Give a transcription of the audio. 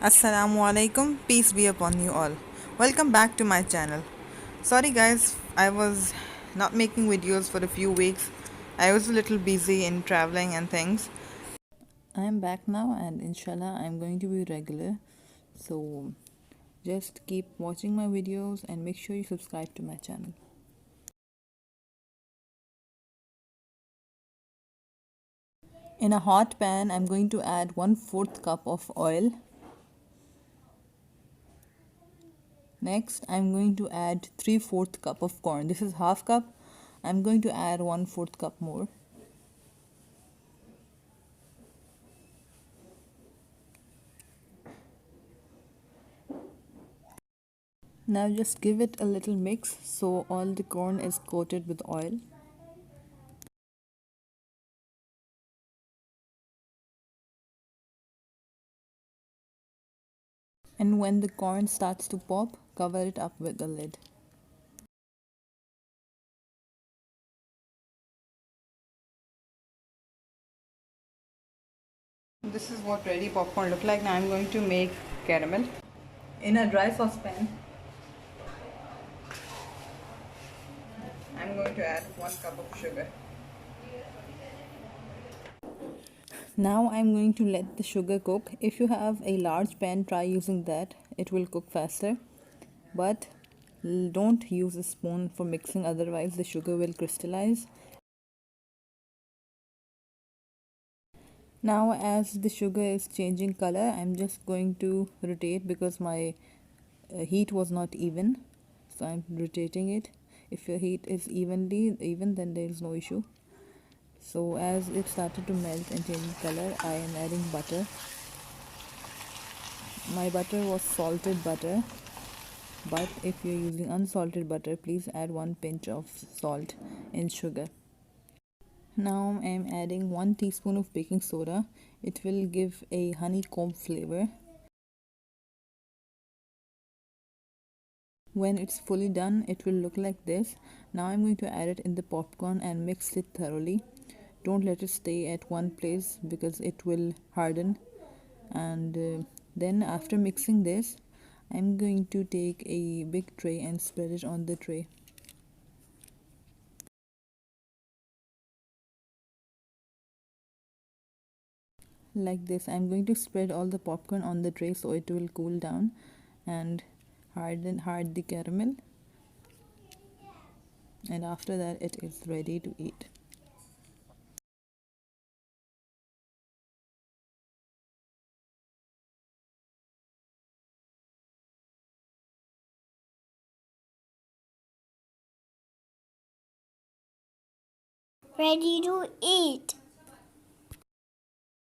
Assalamu alaikum, peace be upon you all. Welcome back to my channel. Sorry guys, I was not making videos for a few weeks. I was a little busy in traveling and things. I am back now and inshallah I'm going to be regular. So just keep watching my videos and make sure you subscribe to my channel. In a hot pan, I'm going to add 1/4 cup of oil. Next, I'm going to add 3/4 cup of corn. This is half cup. I'm going to add 1/4 cup more. Now just give it a little mix so all the corn is coated with oil. And when the corn starts to pop, cover it up with a lid. This is what ready popcorn look like. Now I'm going to make caramel. In a dry saucepan, I'm going to add 1 cup of sugar. Now I'm going to let the sugar cook. If you have a large pan, try using that. It will cook faster. But don't use a spoon for mixing, otherwise the sugar will crystallize. Now as the sugar is changing color, I'm just going to rotate because my heat was not even, so I'm rotating it. If your heat is even, then there is no issue. So as it started to melt and changing color, I am adding butter. My butter was salted butter, but if you're using unsalted butter, please add 1 pinch of salt in sugar. Now I am adding 1 teaspoon of baking soda. It will give a honeycomb flavor. When it's fully done, it will look like this. Now I'm going to add it in the popcorn and mix it thoroughly. Don't let it stay at one place because it will harden. And then after mixing this, I'm going to take a big tray and spread it on the tray. Like this, I'm going to spread all the popcorn on the tray so it will cool down and harden the caramel, and after that it is ready to eat. Ready to eat.